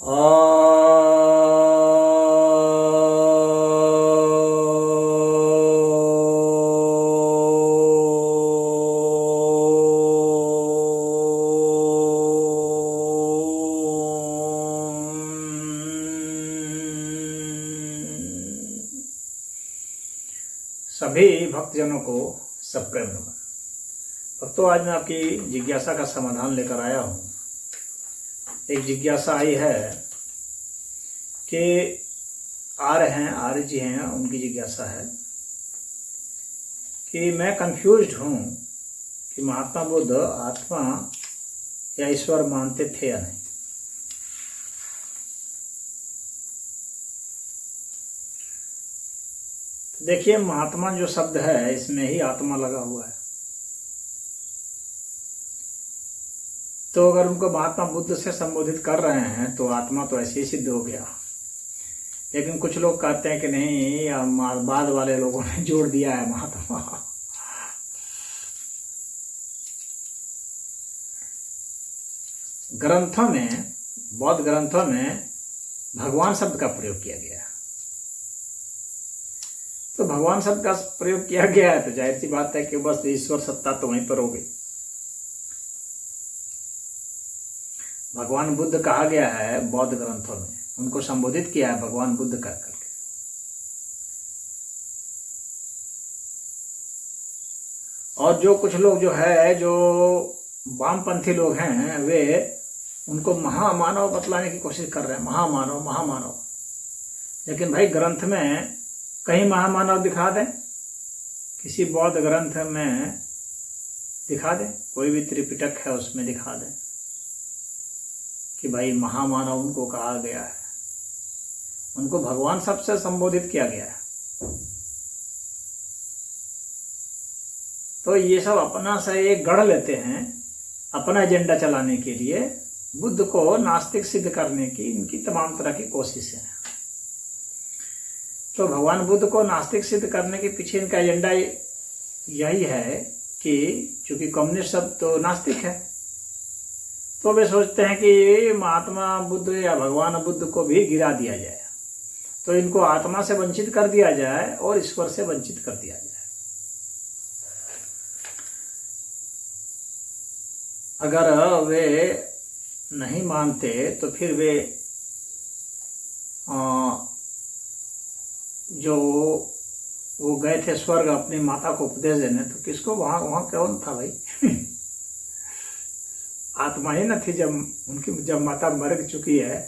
सभी भक्तजनों को सबका नमन। भक्तों, आज मैं आपकी जिज्ञासा का समाधान लेकर आया हूँ। एक जिज्ञासा आई है कि आर्य जी हैं, उनकी जिज्ञासा है कि मैं कंफ्यूज्ड हूँ कि महात्मा बुद्ध आत्मा या ईश्वर मानते थे या नहीं। तो देखिए, महात्मा जो शब्द है इसमें ही आत्मा लगा हुआ है। तो अगर उनको महात्मा बुद्ध से संबोधित कर रहे हैं तो आत्मा तो ऐसे ही सिद्ध हो गया। लेकिन कुछ लोग कहते हैं कि नहीं, बाद वाले लोगों ने जोड़ दिया है महात्मा। ग्रंथों में, बौद्ध ग्रंथों में भगवान शब्द का प्रयोग किया गया है। तो भगवान शब्द का प्रयोग किया गया है तो जाहिर सी बात है कि बस ईश्वर सत्ता तो वहीं पर होगी। भगवान बुद्ध कहा गया है बौद्ध ग्रंथों में, उनको संबोधित किया है भगवान बुद्ध कर करके। और जो कुछ लोग जो है, जो वामपंथी लोग हैं, वे उनको महामानव बतलाने की कोशिश कर रहे हैं। महामानव महामानव। लेकिन भाई, ग्रंथ में कहीं महामानव दिखा दें, किसी बौद्ध ग्रंथ में दिखा दें, कोई भी त्रिपिटक है उसमें दिखा दें कि भाई महामानव उनको कहा गया है, उनको भगवान शब्द से संबोधित किया गया है। तो ये सब अपना से एक गढ़ लेते हैं अपना एजेंडा चलाने के लिए। बुद्ध को नास्तिक सिद्ध करने की इनकी तमाम तरह की कोशिशें हैं। तो भगवान बुद्ध को नास्तिक सिद्ध करने के पीछे इनका एजेंडा यही है कि चूंकि कम्युनिस्ट शब्द तो नास्तिक है, तो वे सोचते हैं कि महात्मा बुद्ध या भगवान बुद्ध को भी गिरा दिया जाए, तो इनको आत्मा से वंचित कर दिया जाए और ईश्वर से वंचित कर दिया जाए। अगर वे नहीं मानते तो फिर वे जो वो गए थे स्वर्ग अपनी माता को उपदेश देने, तो किसको वहां कौन था भाई? आत्मा ही न थी। जब माता मर चुकी है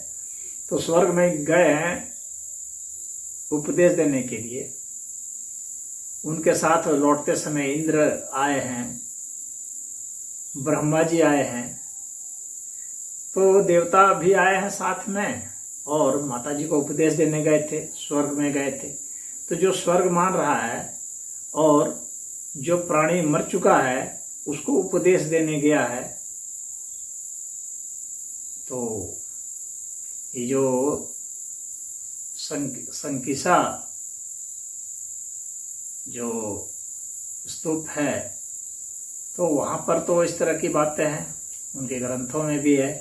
तो स्वर्ग में गए हैं उपदेश देने के लिए। उनके साथ लौटते समय इंद्र आए हैं, ब्रह्मा जी आए हैं, तो देवता भी आए हैं साथ में, और माता जी को उपदेश देने गए थे, स्वर्ग में गए थे। तो जो स्वर्ग मान रहा है और जो प्राणी मर चुका है उसको उपदेश देने गया है, तो ये जो संकिसा जो स्तूप है, तो वहां पर तो इस तरह की बातें हैं, उनके ग्रंथों में भी है।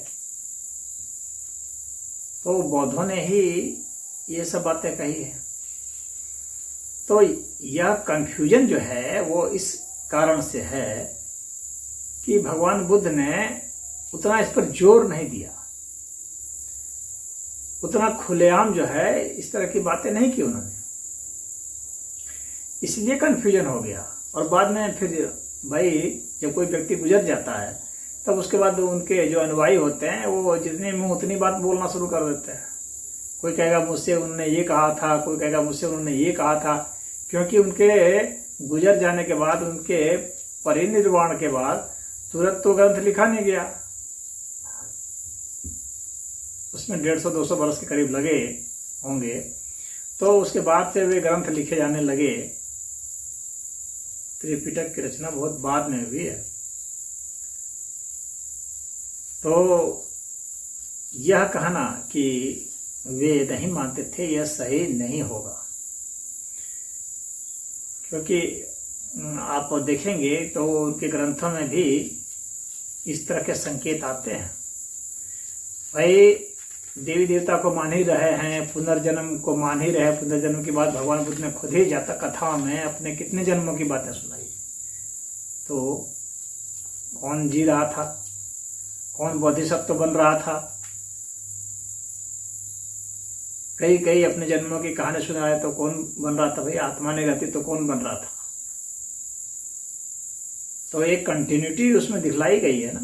तो बौद्धों ने ही ये सब बातें कही है। तो यह कंफ्यूजन जो है वो इस कारण से है कि भगवान बुद्ध ने उतना इस पर जोर नहीं दिया, उतना खुलेआम जो है इस तरह की बातें नहीं की उन्होंने, इसलिए कंफ्यूजन हो गया। और बाद में फिर भाई जब कोई व्यक्ति गुजर जाता है तब उसके बाद उनके जो अनुयायी होते हैं वो जितने मुंह उतनी बात बोलना शुरू कर देते हैं। कोई कहेगा मुझसे उन्होंने ये कहा था, कोई कहेगा मुझसे उन्होंने ये कहा था, क्योंकि उनके गुजर जाने के बाद, उनके परिनिर्वाण के बाद तुरंत तो ग्रंथ लिखा नहीं गया। उसमें 150-200 वर्ष के करीब लगे होंगे। तो उसके बाद से वे ग्रंथ लिखे जाने लगे। त्रिपिटक की रचना बहुत बाद में हुई है। तो यह कहना कि वे नहीं मानते थे, यह सही नहीं होगा, क्योंकि आप देखेंगे तो उनके ग्रंथों में भी इस तरह के संकेत आते हैं। भाई देवी देवता को मान ही रहे हैं, पुनर्जन्म को मान ही रहे। पुनर्जन्म की बात भगवान बुद्ध ने खुद ही जातक कथा में अपने कितने जन्मों की बातें सुनाई। तो कौन जी रहा था, कौन बोधिसत्व बन रहा था, कई कई अपने जन्मों की कहानी सुनाए तो कौन बन रहा था भाई, आत्मा नहीं रहती तो कौन बन रहा था। तो एक कंटिन्यूटी उसमें दिखलाई गई है ना,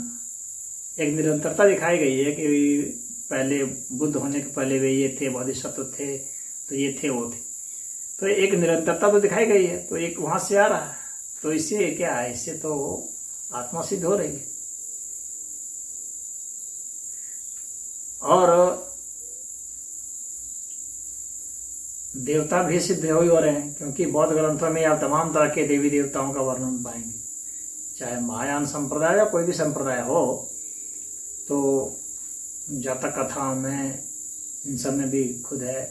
एक निरंतरता दिखाई गई है कि पहले बुद्ध होने के पहले वे ये थे, बोधिसत्व थे, तो ये थे वो थे, तो एक निरंतरता तो दिखाई गई है। तो एक वहां से आ रहा है, तो इससे क्या है, इससे तो आत्मा सिद्ध हो रही है। और देवता भी सिद्ध हो रहे हैं, क्योंकि बौद्ध ग्रंथों में आप तमाम तरह के देवी देवताओं का वर्णन पाएंगे, चाहे महायान संप्रदाय या कोई भी संप्रदाय हो। तो जातक कथा में इन सब में भी खुद है,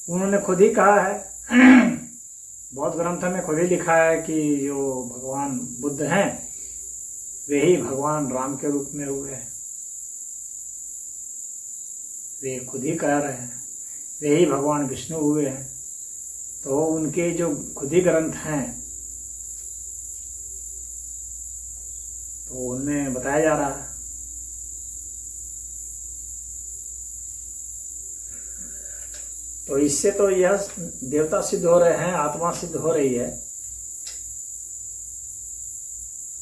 उन्होंने खुद ही कहा है बौद्ध ग्रंथों में खुद ही लिखा है कि जो भगवान बुद्ध हैं वे ही भगवान राम के रूप में हुए हैं। वे खुद ही कह रहे हैं वे ही भगवान विष्णु हुए हैं। तो उनके जो खुद ही ग्रंथ हैं तो उनमें बताया जा रहा है। तो इससे तो यह देवता सिद्ध हो रहे हैं, आत्मा सिद्ध हो रही है।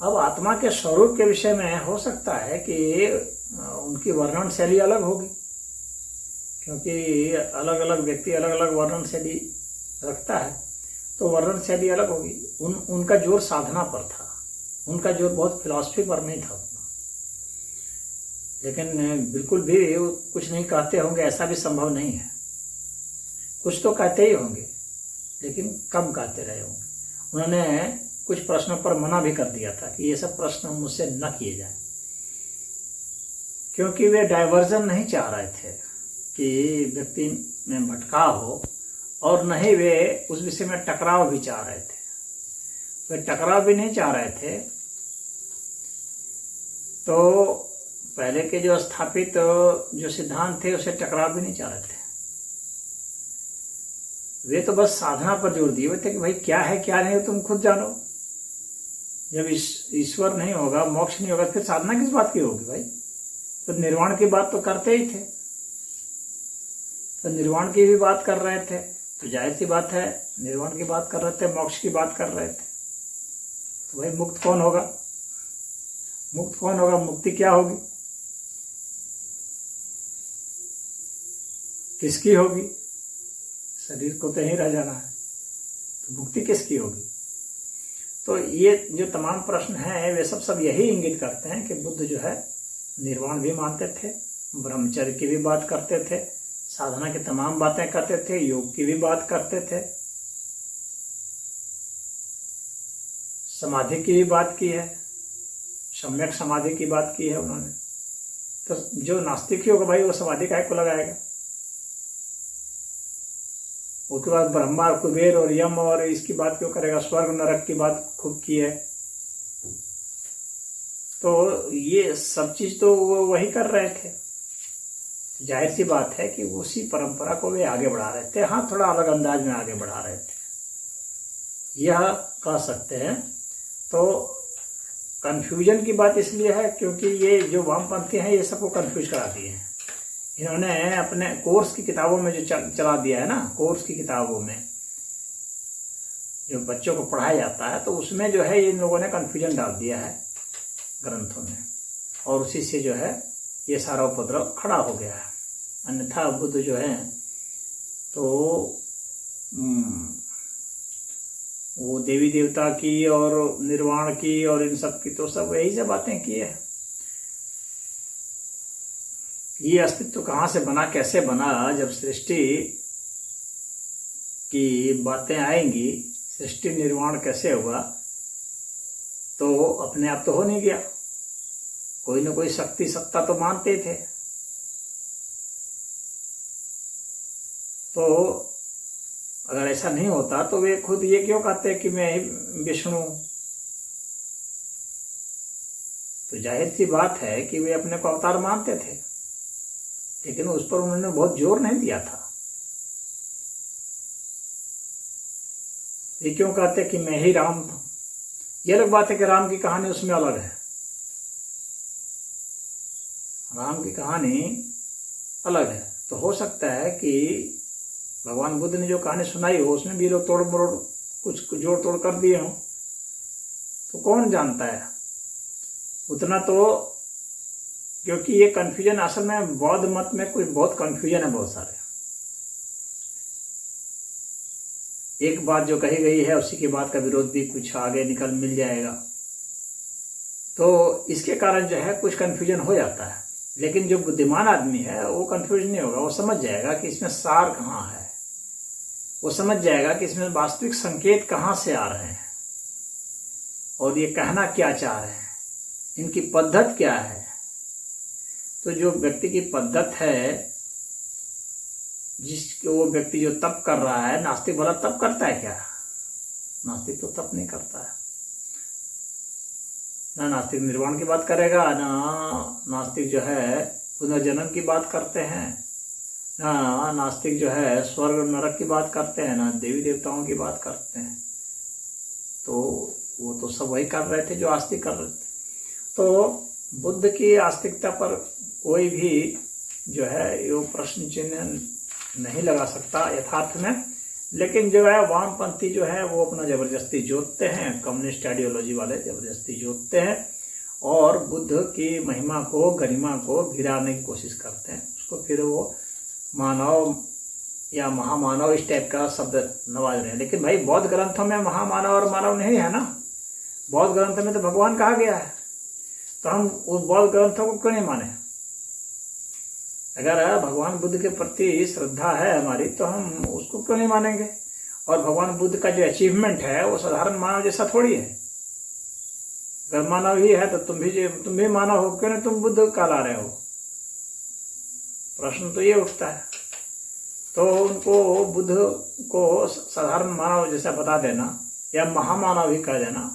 अब आत्मा के स्वरूप के विषय में हो सकता है कि उनकी वर्णन शैली अलग होगी, क्योंकि अलग अलग व्यक्ति अलग अलग वर्णन शैली रखता है, तो वर्णन शैली अलग होगी। उनका जोर साधना पर था, उनका जोर बहुत फिलॉसफी पर नहीं था उतना। लेकिन बिल्कुल भी कुछ नहीं कहते होंगे ऐसा भी संभव नहीं है, कुछ तो कहते ही होंगे, लेकिन कम कहते रहे होंगे। उन्होंने कुछ प्रश्नों पर मना भी कर दिया था कि ये सब प्रश्न मुझसे न किए जाएं, क्योंकि वे डाइवर्जन नहीं चाह रहे थे कि व्यक्ति में भटकाव हो, और न ही वे उस विषय में टकराव भी चाह रहे थे। वे टकराव भी नहीं चाह रहे थे, तो पहले के जो स्थापित जो सिद्धांत थे उसे टकराव भी नहीं चाह रहे थे। वे तो बस साधना पर जोर दिए हुए थे कि भाई क्या है क्या नहीं तुम खुद जानो। जब ईश्वर नहीं होगा, मोक्ष नहीं होगा, फिर साधना किस बात की होगी भाई। तो निर्वाण की बात तो करते ही थे, तो निर्वाण की भी बात कर रहे थे, तो जाहिर सी बात है निर्वाण की बात कर रहे थे, मोक्ष की बात कर रहे थे। तो भाई मुक्त कौन होगा, मुक्त कौन होगा, मुक्ति क्या होगी, किसकी होगी। शरीर को तो यहीं रह जाना है, तो मुक्ति किसकी होगी। तो ये जो तमाम प्रश्न हैं वे सब यही इंगित करते हैं कि बुद्ध जो है निर्वाण भी मानते थे, ब्रह्मचर्य की भी बात करते थे, साधना की तमाम बातें करते थे, योग की भी बात करते थे, समाधि की भी बात की है, सम्यक समाधि की बात की है उन्होंने। तो जो नास्तिक ही होगा भाई वो समाधि काहे को लगाएगा। उसके बाद ब्रह्मा और कुबेर और यम और इसकी बात क्यों करेगा, स्वर्ग नरक की बात खूब की है। तो ये सब चीज तो वो वही कर रहे थे। जाहिर सी बात है कि उसी परंपरा को वे आगे बढ़ा रहे थे। हाँ, थोड़ा अलग अंदाज में आगे बढ़ा रहे थे, यह कह सकते हैं। तो कंफ्यूजन की बात इसलिए है क्योंकि ये जो वामपंथी हैं ये सबको कंफ्यूज करा दिए हैं। इन्होंने अपने कोर्स की किताबों में जो चला दिया है ना, कोर्स की किताबों में जो बच्चों को पढ़ाया जाता है, तो उसमें जो है इन लोगों ने कंफ्यूजन डाल दिया है ग्रंथों में, और उसी से जो है ये सारा उपद्रव खड़ा हो गया है। अन्यथा बुद्ध जो है तो वो देवी देवता की और निर्वाण की और इन सब की तो सब यही से बातें की है। ये अस्तित्व कहाँ से बना, कैसे बना, जब सृष्टि की बातें आएंगी, सृष्टि निर्माण कैसे हुआ, तो अपने आप तो हो नहीं गया, कोई न कोई शक्ति सत्ता तो मानते थे। तो अगर ऐसा नहीं होता तो वे खुद ये क्यों कहते कि मैं ही विष्णु। तो जाहिर सी बात है कि वे अपने को अवतार मानते थे, लेकिन उस पर उन्होंने बहुत जोर नहीं दिया था। ये क्यों कहते कि मैं ही राम था? ये अलग बात है कि राम की कहानी उसमें अलग है, राम की कहानी अलग है। तो हो सकता है कि भगवान बुद्ध ने जो कहानी सुनाई हो उसमें भी लोग तोड़ मरोड़ कुछ जोड़ तोड़ कर दिए हों, तो कौन जानता है उतना। तो क्योंकि ये कन्फ्यूजन असल में बौद्ध मत में कुछ बहुत कन्फ्यूजन है, बहुत सारे। एक बात जो कही गई है उसी की बात का विरोध भी कुछ आगे निकल मिल जाएगा, तो इसके कारण जो है कुछ कन्फ्यूजन हो जाता है। लेकिन जो बुद्धिमान आदमी है वो कन्फ्यूज नहीं होगा, वो समझ जाएगा कि इसमें सार कहाँ है, वो समझ जाएगा कि इसमें वास्तविक संकेत कहाँ से आ रहे हैं और ये कहना क्या चाह रहे हैं, इनकी पद्धत क्या है। तो जो व्यक्ति की पद्धत है, वो व्यक्ति जो तप कर रहा है, नास्तिक भला तप करता है क्या? नास्तिक तो तप नहीं करता है। ना नास्तिक निर्वाण की बात करेगा, ना नास्तिक जो है पुनर्जन्म की बात करते हैं, ना नास्तिक जो है स्वर्ग नरक की बात करते हैं, ना देवी देवताओं की बात करते हैं। तो वो तो सब वही कर रहे थे जो आस्तिक कर रहे थे। तो बुद्ध की आस्तिकता पर कोई भी जो है ये प्रश्न चिन्ह नहीं लगा सकता यथार्थ में। लेकिन जो है वामपंथी जो है वो अपना जबरदस्ती जोतते हैं, कम्युनिस्ट आइडियोलॉजी वाले जबरदस्ती जोतते हैं और बुद्ध की महिमा को, गरिमा को गिराने की कोशिश करते हैं। उसको फिर वो मानव या महामानव इस टाइप का शब्द नवाज रहे हैं। लेकिन भाई बौद्ध ग्रंथों में महामानव और मानव नहीं है ना, बौद्ध ग्रंथ में तो भगवान कहा गया है, तो हम उस बौद्ध ग्रंथों को क्यों नहीं माने? अगर भगवान बुद्ध के प्रति श्रद्धा है हमारी तो हम उसको क्यों नहीं मानेंगे? और भगवान बुद्ध का जो अचीवमेंट है वो साधारण मानव जैसा थोड़ी है। अगर मानव ही है तो तुम भी मानव हो, क्यों नहीं तुम बुद्ध कहला रहे हो? प्रश्न तो ये उठता है। तो उनको बुद्ध को साधारण मानव जैसा बता देना या महामानव ही कह देना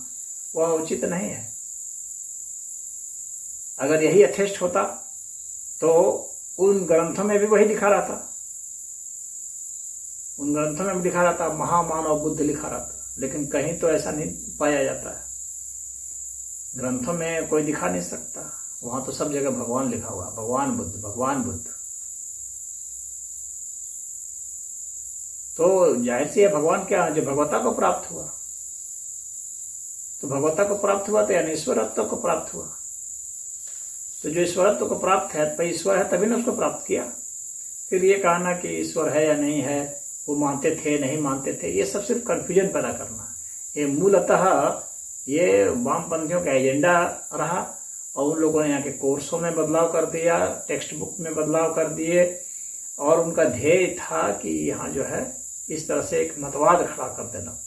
वह उचित नहीं है। अगर यही यथेष्ट होता तो उन ग्रंथों में भी वही लिखा रहा था, उन ग्रंथों में भी लिखा रहा था, महामानव बुद्ध लिखा रहा था। लेकिन कहीं तो ऐसा नहीं पाया जाता है, ग्रंथों में कोई दिखा नहीं सकता। वहां तो सब जगह भगवान लिखा हुआ, भगवान बुद्ध, भगवान बुद्ध। तो जाहिर सी है भगवान क्या, जो भगवता को प्राप्त हुआ, तो भगवता को प्राप्त हुआ तो यानी ईश्वरत्व को प्राप्त हुआ। तो जो ईश्वरत्व को प्राप्त है, तो ईश्वर है तभी ने उसको प्राप्त किया। फिर ये कहना कि ईश्वर है या नहीं है, वो मानते थे नहीं मानते थे, ये सब सिर्फ कन्फ्यूजन पैदा करना। ये मूलतः ये वामपंथियों का एजेंडा रहा और उन लोगों ने यहाँ के कोर्सों में बदलाव कर दिया, टेक्स्ट बुक में बदलाव कर दिए और उनका ध्येय था कि यहाँ जो है इस तरह से एक मतवाद खड़ा कर देना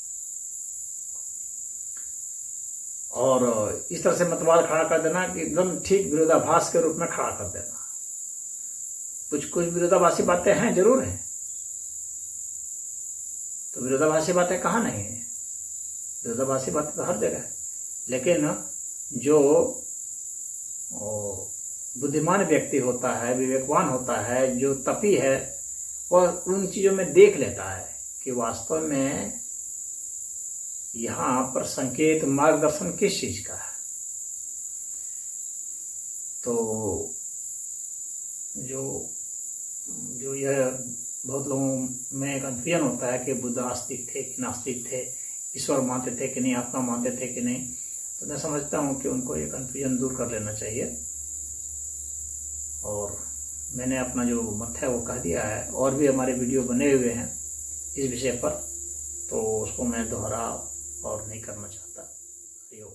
और इस तरह से मतवाद खड़ा कर देना कि एकदम ठीक विरोधाभास के रूप में खड़ा कर देना। कुछ विरोधाभासी बातें हैं, जरूर हैं, तो विरोधाभासी बातें कहाँ नहीं है? विरोधाभासी बातें तो हर जगह है। लेकिन जो बुद्धिमान व्यक्ति होता है, विवेकवान होता है, जो तपी है, वह उन चीजों में देख लेता है कि वास्तव में यहाँ पर संकेत, मार्गदर्शन किस चीज का है। तो जो यह बहुत लोगों में कन्फ्यूजन होता है कि बुद्ध आस्तिक थे कि नास्तिक थे, ईश्वर मानते थे कि नहीं, आत्मा मानते थे कि नहीं, तो मैं समझता हूँ कि उनको ये कन्फ्यूजन दूर कर लेना चाहिए। और मैंने अपना जो मत है वो कह दिया है, और भी हमारे वीडियो बने हुए हैं इस विषय पर, तो उसको मैं दोहरा और नहीं करना चाहता। हरि ओम।